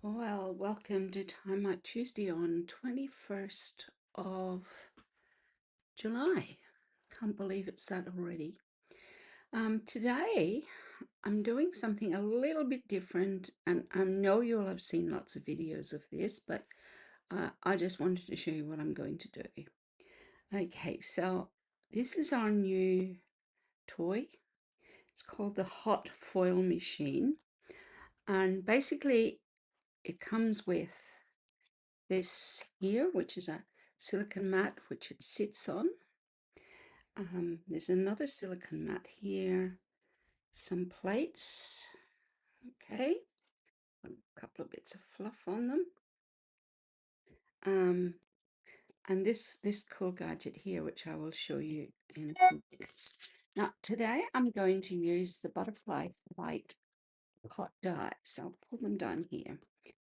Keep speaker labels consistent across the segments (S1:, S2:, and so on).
S1: Well, welcome to Timeout Tuesday on 21st of July. Can't believe it's that already. Today, I'm doing something a little bit different, and I know you'll have seen lots of videos of this, but I just wanted to show you what I'm going to do. Okay, so this is our new toy. It's called the hot foil machine, and basically it comes with this here, which is a silicone mat which it sits on. There's another silicone mat here, some plates, okay, a couple of bits of fluff on them, and this cool gadget here, which I will show you in a few minutes. Now, today I'm going to use the butterfly light hot dies. I'll pull them down here.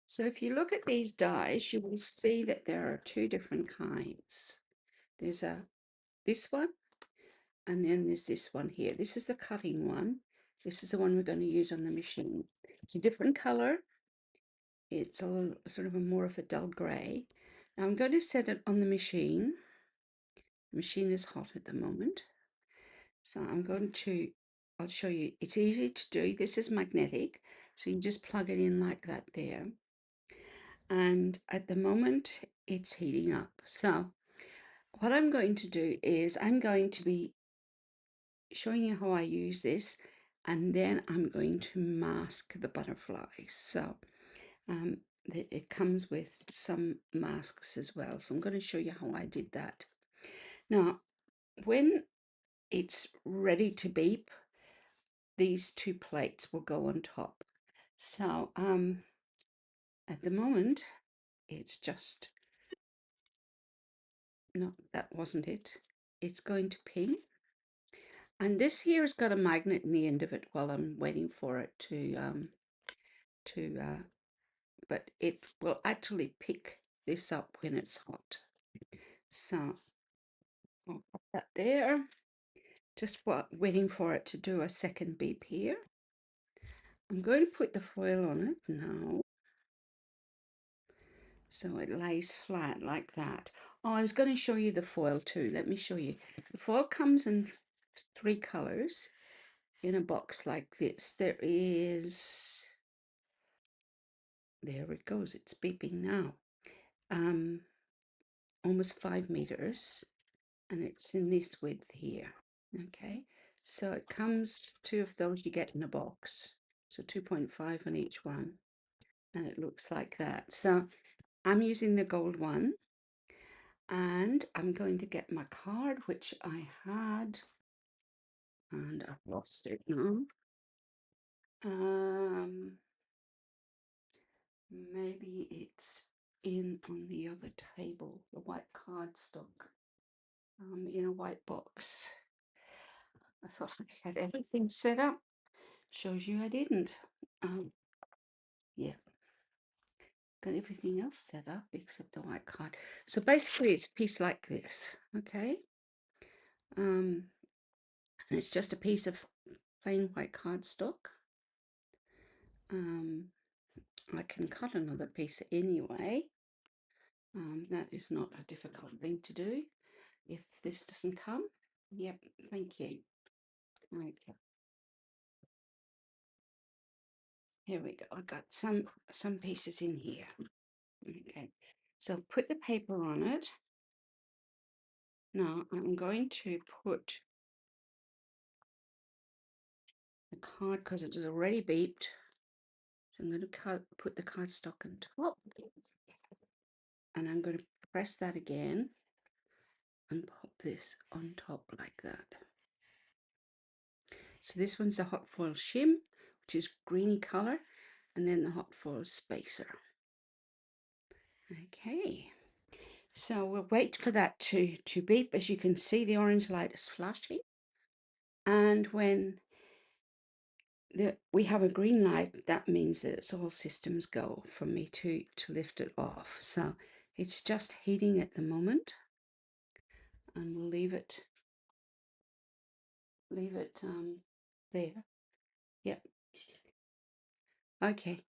S1: So if you look at these dies, you will see that there are two different kinds. There's this one, and then there's this one here. This is the cutting one. This is the one we're going to use on the machine. It's a different color. It's a little, sort of a more of a dull gray. Now I'm going to set it on the machine. The machine is hot at the moment. So I'll show you. It's easy to do. This is magnetic. So you just plug it in like that there. And at the moment, it's heating up. So what I'm going to do is I'm going to be showing you how I use this, and then I'm going to mask the butterflies. So it comes with some masks as well. So I'm going to show you how I did that. Now, when it's ready to beep, these two plates will go on top. So at the moment, it's just, no, that wasn't it. It's going to ping. And this here has got a magnet in the end of it while I'm waiting for it to but it will actually pick this up when it's hot. So I'll put that there. Just waiting for it to do a second beep here. I'm going to put the foil on it now, so it lays flat like that. Oh, I was going to show you the foil too. Let me show you. The foil comes in three colors in a box like this. There it goes. It's beeping now. Almost 5 meters, and it's in this width here. Okay, so it comes, two of those you get in a box, so 2.5 on each one, and it looks like that. So I'm using the gold one, and I'm going to get my card, which I had, and I've lost it now. Maybe it's in on the other table, the white cardstock, in a white box. I thought I had everything set up. Shows you I didn't. Yeah, got everything else set up except the white card. So basically it's a piece like this, okay? And it's just a piece of plain white cardstock. I can cut another piece anyway. That is not a difficult thing to do. If this doesn't come, yep, thank you. Okay, here we go. I got some pieces in here. Okay, so put the paper on it. Now I'm going to put the card, because it is already beeped. So I'm going to put the cardstock on top, and I'm going to press that again and pop this on top like that. So this one's the hot foil shim, which is greeny color, and then the hot foil spacer. Okay, so we'll wait for that to beep. As you can see, the orange light is flashing, and when we have a green light, that means that it's all systems go for me to lift it off. So it's just heating at the moment, and we'll leave it there. Yep. Okay.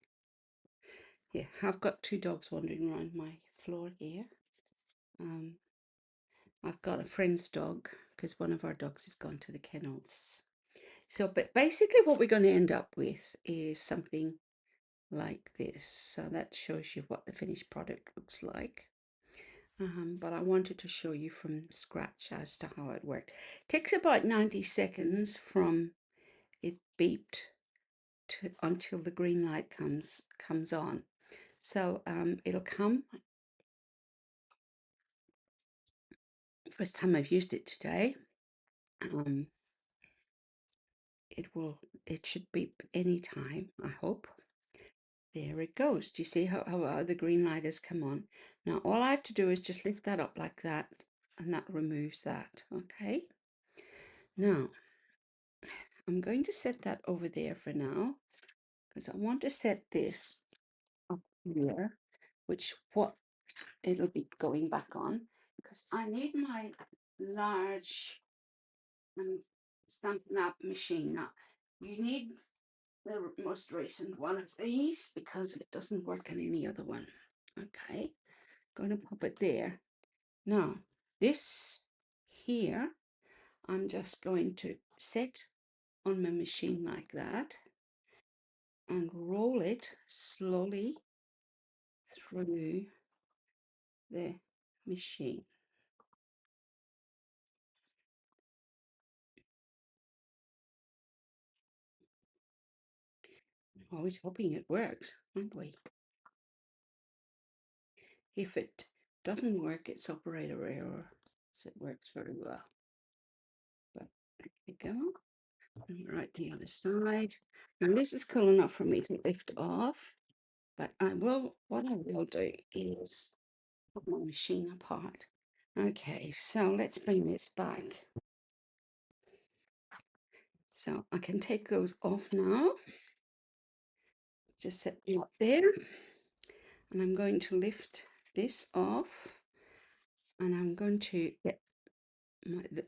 S1: Yeah, I've got two dogs wandering around my floor here. Um, I've got a friend's dog because one of our dogs has gone to the kennels. So, but basically what we're going to end up with is something like this. So that shows you what the finished product looks like. But I wanted to show you from scratch as to how it worked. It takes about 90 seconds from it beeped until the green light comes on. So it'll come. First time I've used it today. Um, it should beep anytime, I hope. There it goes. Do you see how the green light has come on? Now all I have to do is just lift that up like that, and that removes that. Okay. Now I'm going to set that over there for now because I want to set this up here, which what it'll be going back on, because I need my large Stampin' Up machine. Now you need the most recent one of these because it doesn't work on any other one. Okay, going to pop it there. Now this here I'm just going to set on my machine like that and roll it slowly through the machine. Always hoping it works, aren't we? If it doesn't work, it's operator error. So it works very well. But there we go. And right the other side. Now this is cool enough for me to lift off, but what I will do is put my machine apart. Okay, so let's bring this back. So I can take those off now. Just set them up there. And I'm going to lift this off. And I'm going to get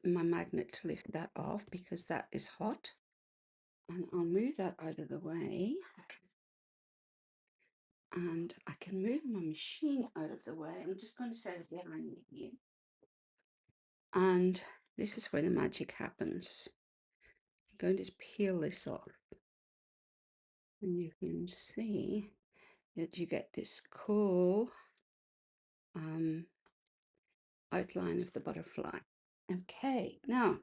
S1: my magnet to lift that off because that is hot. And I'll move that out of the way. And I can move my machine out of the way. I'm just going to set it behind me here. And this is where the magic happens. I'm going to peel this off. And you can see that you get this cool outline of the butterfly. Okay, now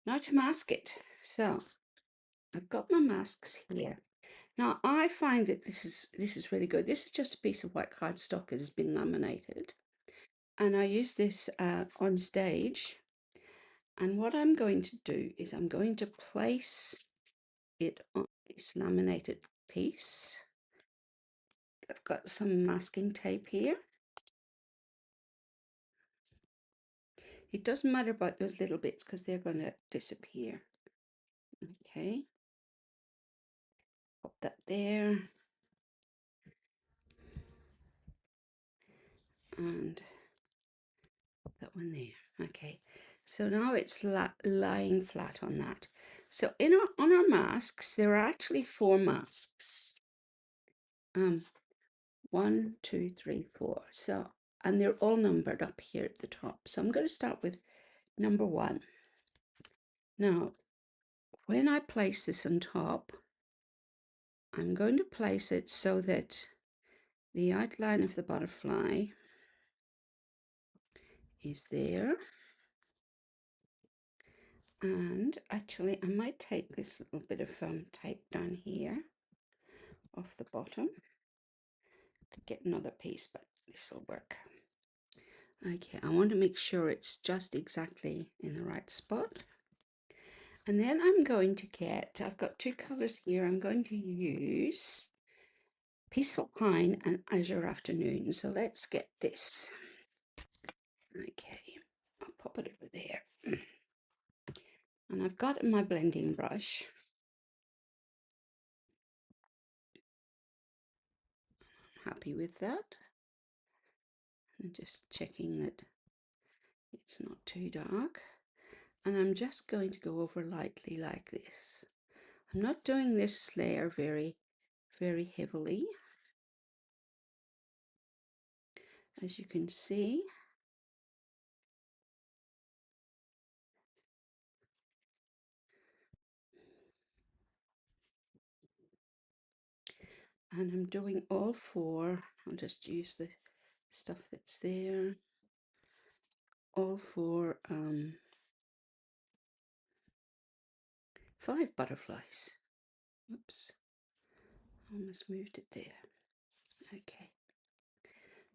S1: to mask it. So I've got my masks here. Now I find that this is really good. This is just a piece of white cardstock that has been laminated, and I use this on stage. And what I'm going to do is I'm going to place it on this laminated piece. I've got some masking tape here. It doesn't matter about those little bits because they're going to disappear. Okay, pop that there. And that one there. Okay, so now it's lying flat on that. So on our masks, there are actually 4 masks. 1, 2, 3, 4. So, and they're all numbered up here at the top. So I'm going to start with number 1. Now, when I place this on top, I'm going to place it so that the outline of the butterfly is there. And actually, I might take this little bit of tape down here off the bottom. Could get another piece, but this will work. Okay, I want to make sure it's just exactly in the right spot. And then I'm going to get, I've got 2 colors here. I'm going to use Peaceful Pine and Azure Afternoon. So let's get this. Okay, I'll pop it over there. And I've got my blending brush. Happy with that. And just checking that it's not too dark. And I'm just going to go over lightly like this. I'm not doing this layer very, very heavily. as you can see. And I'm doing all four. I'll just use the stuff that's there. All four 5 butterflies. Oops, almost moved it there. Okay.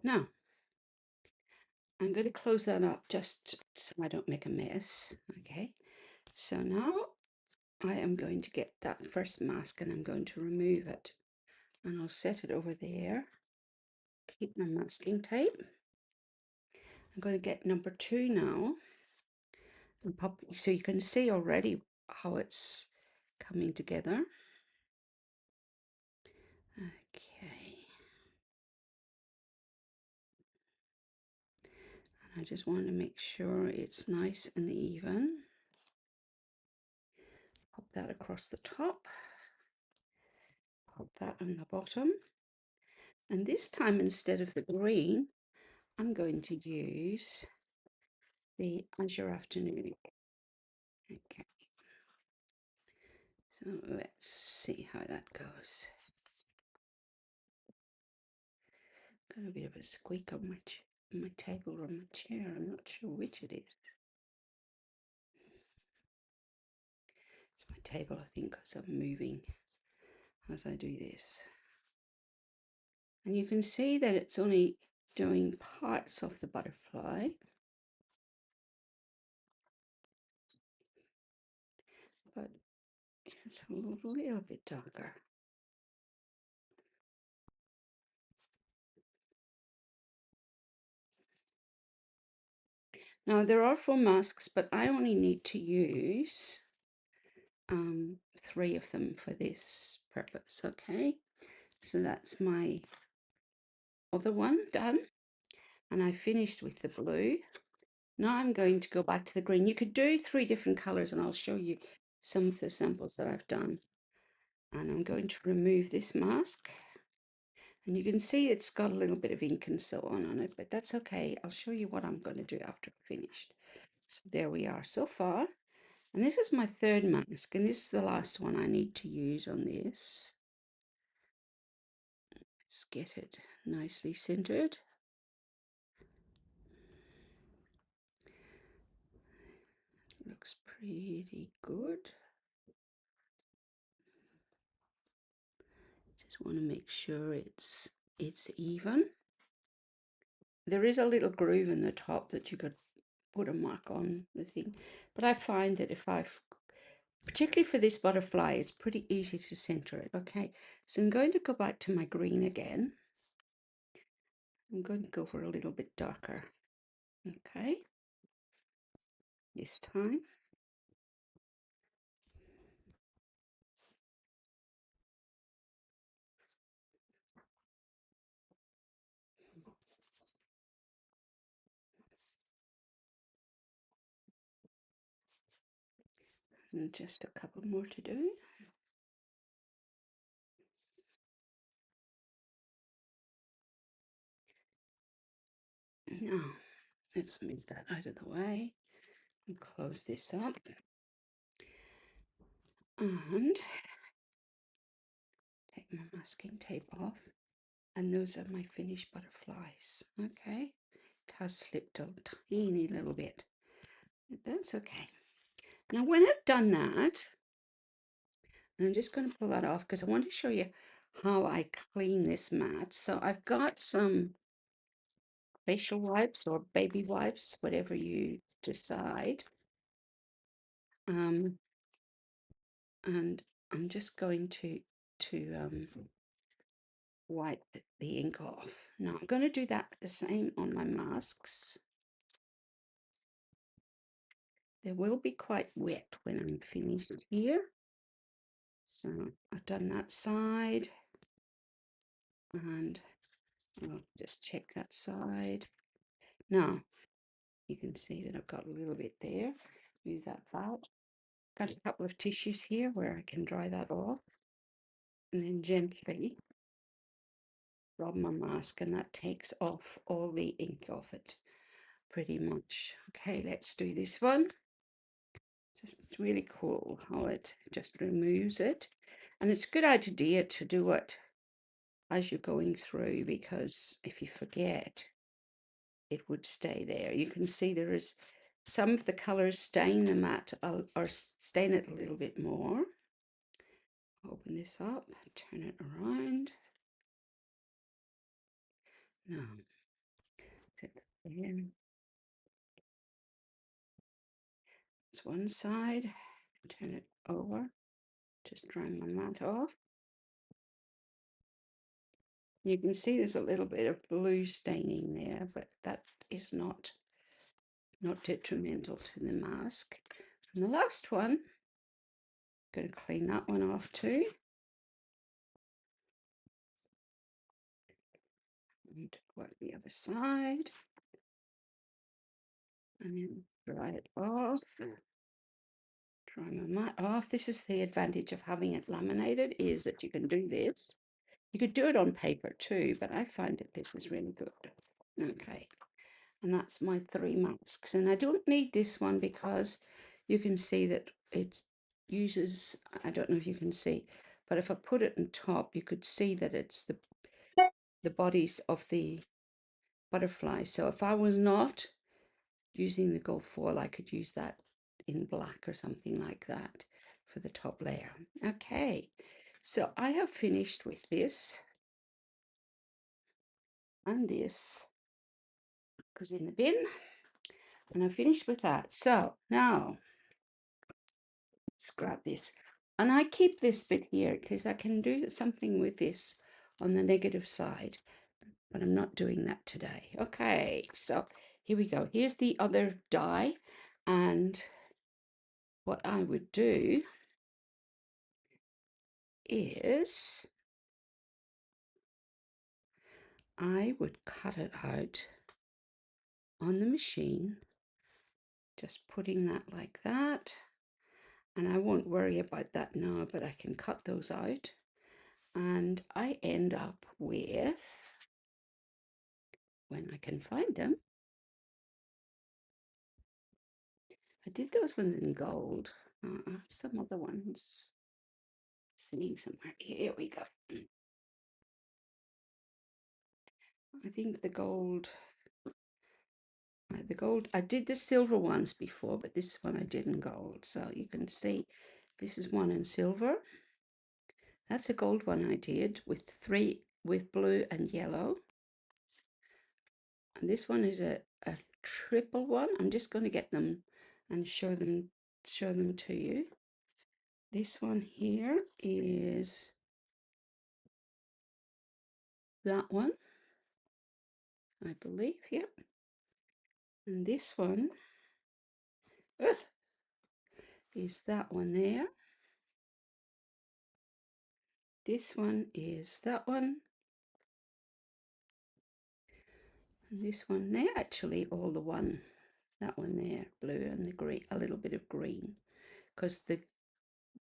S1: Now, I'm going to close that up just so I don't make a mess. Okay. So now I am going to get that first mask and I'm going to remove it. And I'll set it over there. Keep my masking tape. I'm going to get number 2 now. And pop, so you can see already how it's coming together. Okay. And I just want to make sure it's nice and even. Pop that across the top. Pop that on the bottom. And this time, instead of the green, I'm going to use the Azure Afternoon. Okay. So let's see how that goes. Got a bit of a squeak on my table or my chair. I'm not sure which it is. It's my table, I think, because I'm moving as I do this. And you can see that it's only doing parts of the butterfly. But it's a little bit darker. Now there are 4 masks, but I only need to use 3 of them for this purpose. Okay, so that's my other one done, and I finished with the blue. Now I'm going to go back to the green. You could do 3 different colors, and I'll show you some of the samples that I've done. And I'm going to remove this mask, and you can see it's got a little bit of ink and so on it, but that's okay. I'll show you what I'm going to do after I've finished. So there we are so far. And this is my 3rd mask, and this is the last one I need to use on this. Let's get it nicely centered. Looks pretty good. Just want to make sure it's even. There is a little groove in the top that you could put a mark on the thing, but I find that if I've, particularly for this butterfly, it's pretty easy to center it. Okay, so I'm going to go back to my green again. I'm going to go for a little bit darker. Okay, this time. And just a couple more to do. Now, let's move that out of the way and close this up. And take my masking tape off. And those are my finished butterflies. Okay, it has slipped a teeny little bit. But that's okay. Now, when I've done that, and I'm just going to pull that off because I want to show you how I clean this mat. So I've got some facial wipes or baby wipes, whatever you decide. And I'm just going to wipe the ink off. Now I'm going to do that the same on my masks. They will be quite wet when I'm finished here. So I've done that side, and I'll just check that side. Now you can see that I've got a little bit there. Move that back. Got a couple of tissues here where I can dry that off, and then gently rub my mask, and that takes off all the ink off it pretty much. Okay, let's do this one. Just really cool how it just removes it. And it's a good idea to do it as you're going through, because if you forget, it would stay there. You can see there is some of the colors stain the mat or stain it a little bit more. Open this up, turn it around. Now, set that there. It's one side, turn it over, just dry my mat off. You can see there's a little bit of blue staining there, but that is not detrimental to the mask. And the last one, going to clean that one off too. And wipe the other side. And then dry it off. Dry my mat off. This is the advantage of having it laminated, is that you can do this. You could do it on paper too, but I find that this is really good. Okay, and that's my 3 masks. And I don't need this one because you can see that it uses, I don't know if you can see, but if I put it on top, you could see that it's the bodies of the butterfly. So if I was not using the gold foil, I could use that in black or something like that for the top layer. Okay, so I have finished with this, and this goes in the bin, and I finished with that. So now let's grab this, and I keep this bit here because I can do something with this on the negative side, but I'm not doing that today. Okay, so here we go. Here's the other die, and what I would do is I would cut it out on the machine, just putting that like that. And I won't worry about that now, but I can cut those out. And I end up with, when I can find them, I did those ones in gold. Some other ones sitting somewhere. Here we go. I think the gold, I did the silver ones before, but this one I did in gold. So you can see this is one in silver. That's a gold one I did with blue and yellow. And this one is a triple one. I'm just going to get them and show them to you. This one here is that one, I believe, yep. And this one is that one there. This one is that one. And this one, they're actually all the one. That one there, blue and the green, a little bit of green, because the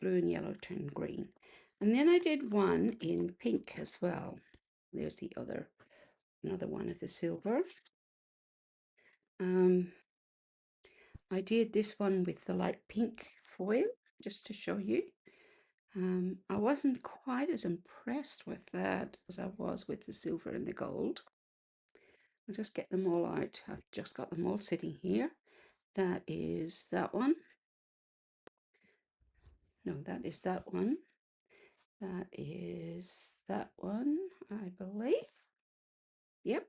S1: blue and yellow turned green. And then I did one in pink as well. There's the another one of the silver. I did this one with the light pink foil, just to show you. I wasn't quite as impressed with that as I was with the silver and the gold. I'll just get them all out. I've just got them all sitting here. That is that one. No, that is that one. That is that one, I believe. Yep.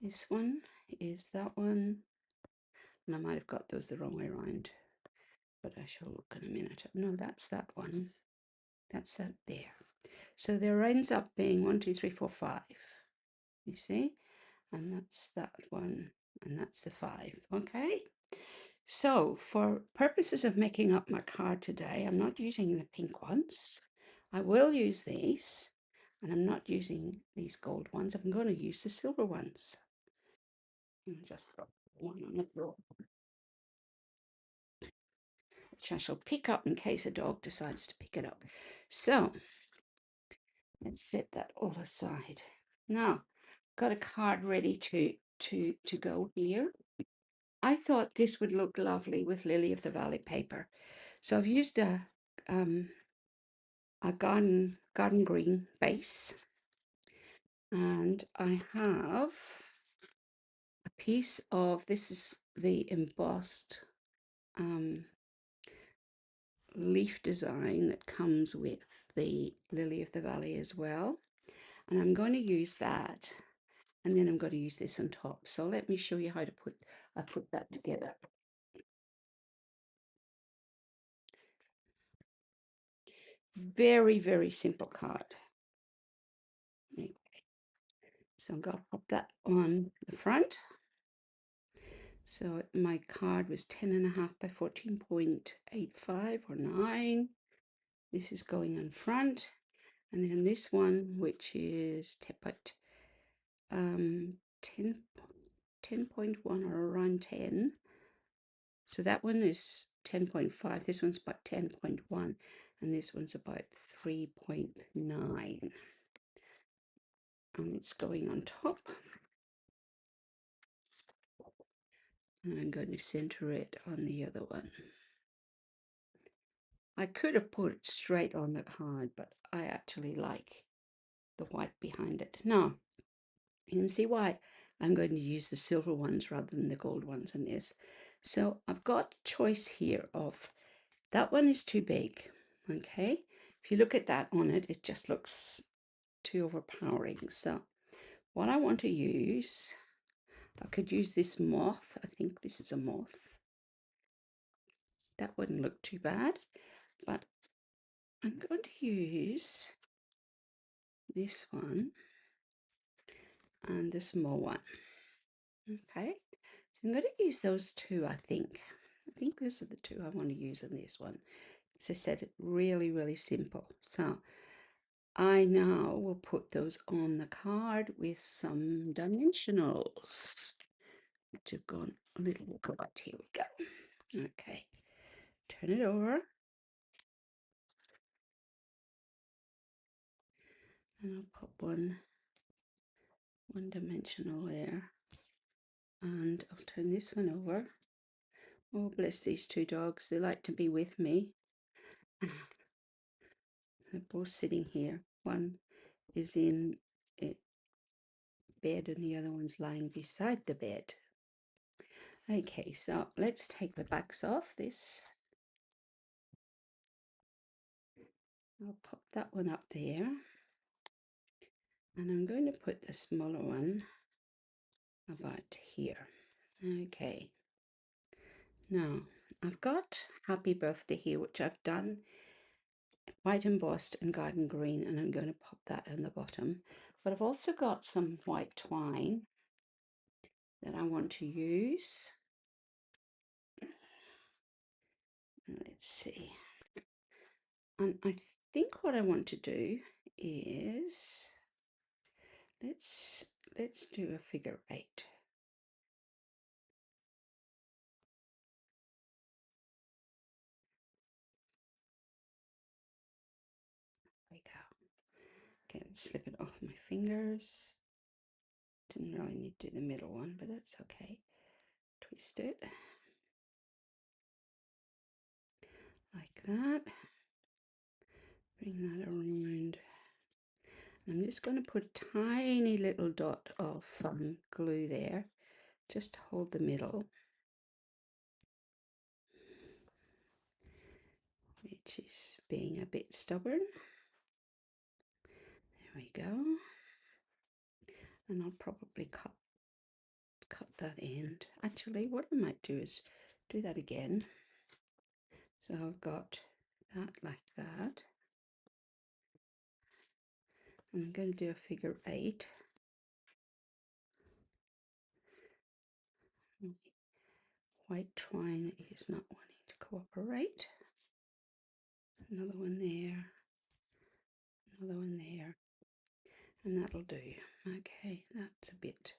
S1: This one is that one. And I might have got those the wrong way around, but I shall look in a minute. No, that's that one. That's that there. So there ends up being 1, 2, 3, 4, 5. You see? And that's that one. And that's the 5. Okay? So for purposes of making up my card today, I'm not using the pink ones. I will use these. And I'm not using these gold ones. I'm going to use the silver ones. And just drop one on the floor, which I shall pick up in case a dog decides to pick it up. So Let's set that all aside. Now, got a card ready to go here. I thought this would look lovely with Lily of the Valley paper. So I've used a garden green base, and I have a piece of, this is the embossed leaf design that comes with the Lily of the Valley as well. And I'm going to use that, and then I'm going to use this on top. So let me show you how to put that together. Very, very simple card. Okay. So I'm going to pop that on the front. So my card was 10.5 by 14.85 or 9. This is going on front. And then this one, which is 10.1 or around 10. So that one is 10.5. This one's about 10.1. And this one's about 3.9. And it's going on top. And I'm going to center it on the other one. I could have put it straight on the card, but I actually like the white behind it. Now, you can see why I'm going to use the silver ones rather than the gold ones in this. So I've got choice here of, that one is too big, okay? If you look at that on it, it just looks too overpowering. So what I want to use, I could use this moth. I think this is a moth. That wouldn't look too bad, but I'm going to use this one and the small one. Okay, so I'm going to use those two, I think. I think those are the two I want to use in this one. As I said, really, really simple. So I now will put those on the card with some dimensionals, which have gone a little cut. Here we go. Okay, turn it over. And I'll put one dimensional there. And I'll turn this one over. Oh, bless these two dogs. They like to be with me. They're both sitting here. One is in bed and the other one's lying beside the bed. Okay, so let's take the backs off this. I'll pop that one up there. And I'm going to put the smaller one about here. Okay. Now, I've got Happy Birthday here, which I've done white embossed and garden green, and I'm going to pop that on the bottom. But I've also got some white twine that I want to use. Let's see. And I think what I want to do is let's do a figure 8. There we go. Okay, slip it off my fingers. Didn't really need to do the middle one, but that's okay. Twist it like that. Bring that around. I'm just going to put a tiny little dot of glue there, just to hold the middle, which is being a bit stubborn. There we go. And I'll probably cut that end. Actually, what I might do is do that again. So I've got that like that. And I'm going to do a figure 8. White twine is not wanting to cooperate. Another one there. Another one there. And that'll do. Okay, that's a bit,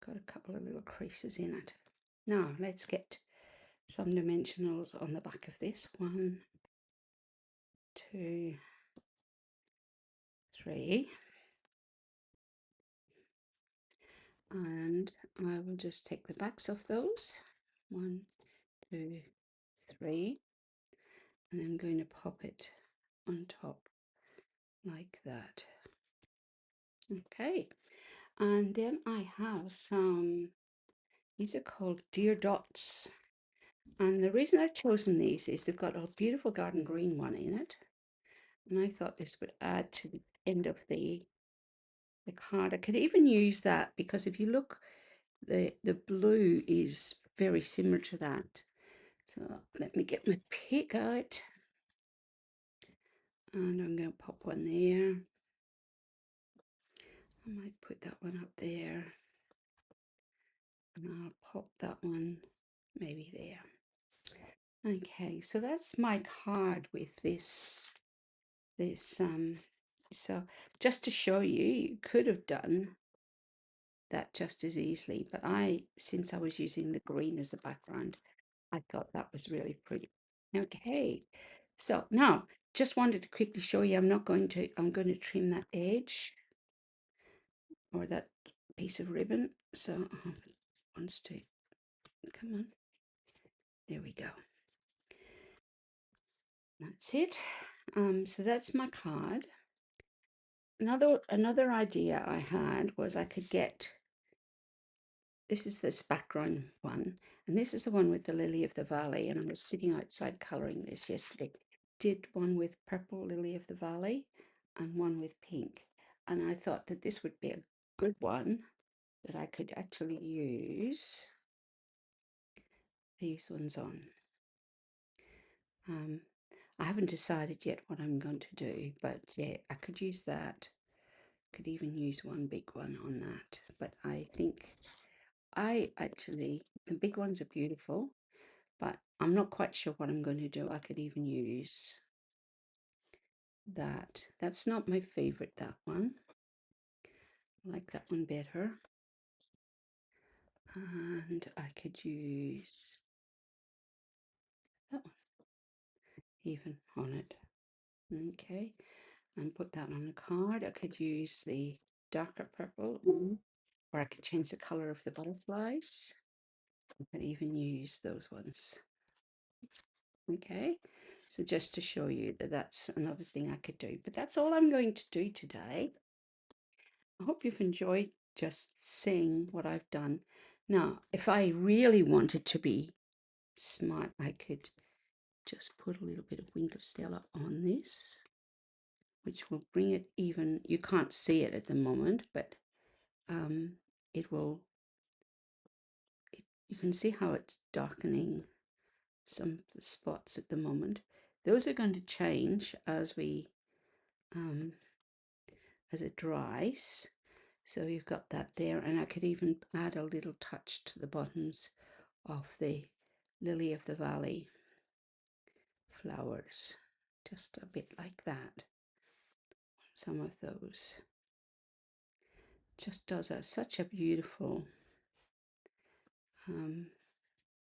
S1: got a couple of little creases in it. Now let's get some dimensionals on the back of this. 1, 2, 3. And I will just take the backs off those. 1, 2, 3. And I'm going to pop it on top like that. Okay. And then I have some, these are called deer dots. And the reason I've chosen these is they've got a beautiful garden green one in it. And I thought this would add to the end of the card. I could even use that because if you look, the blue is very similar to that. So let me get my pick out. And I'm going to pop one there. I might put that one up there. And I'll pop that one maybe there. Okay, so that's my card with this so just to show you, you could have done that just as easily, but since I was using the green as the background, I thought that was really pretty. Okay, so now just wanted to quickly show you, I'm going to trim that edge or that piece of ribbon. So wants to come on. There we go. That's it. So that's my card. Another idea I had was I could get, this is this background one, and this is the one with the lily of the valley, and I was sitting outside colouring this yesterday. Did one with purple lily of the valley and one with pink, and I thought that this would be a good one that I could actually use these ones on. I haven't decided yet what I'm going to do, but yeah, I could use that. Could even use one big one on that, but I think the big ones are beautiful, but I'm not quite sure what I'm going to do. I could even use that. That's not my favorite, that one. I like that one better. And I could use that one even on it. Okay, and put that on a card. I could use the darker purple, or I could change the color of the butterflies. I could even use those ones. Okay, so just to show you that that's another thing I could do, but that's all I'm going to do today. I hope you've enjoyed just seeing what I've done. Now, if I really wanted to be smart, I could just put a little bit of Wink of Stella on this, which will bring it even. You can't see it at the moment, but it will, you can see how it's darkening some of the spots at the moment. Those are going to change as it dries. So you've got that there, and I could even add a little touch to the bottoms of the lily of the valley flowers, just a bit like that. Some of those just does such a beautiful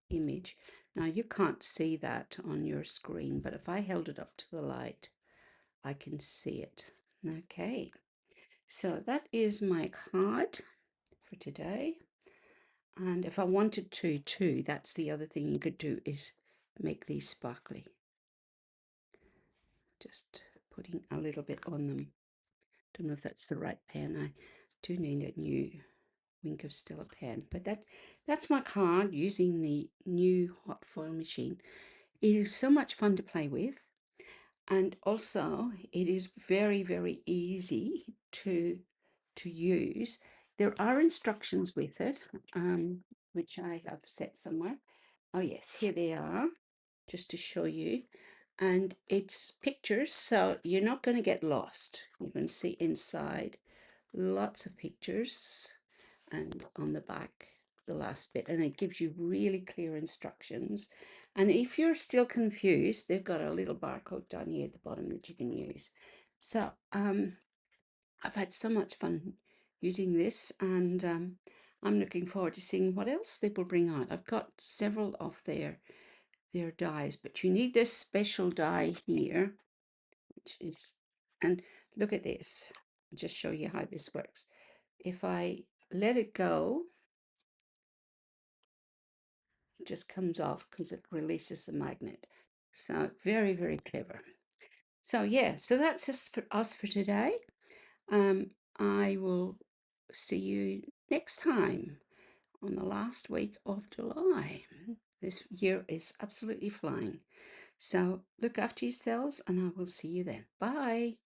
S1: image. Now you can't see that on your screen, but if I held it up to the light, I can see it. Okay, so that is my card for today. And if I wanted to too, that's the other thing you could do, is make these sparkly. Just putting a little bit on them. Don't know if that's the right pen. I do need a new Wink of Stella pen. But that's my card using the new hot foil machine. It is so much fun to play with. And also it is very, very easy to use. There are instructions with it, which I have set somewhere. Oh yes, here they are, just to show you. And it's pictures, so you're not going to get lost. You can see inside lots of pictures, and on the back the last bit, and it gives you really clear instructions. And if you're still confused, they've got a little barcode down here at the bottom that you can use. So I've had so much fun using this, and I'm looking forward to seeing what else they will bring out. I've got several of their dies, but you need this special die here, which is, and look at this. just show you how this works. If I let it go, it just comes off because it releases the magnet. So very, very clever. So yeah, so that's us for today. I will see you next time on the last week of July. This year is absolutely flying. So look after yourselves and I will see you then. Bye.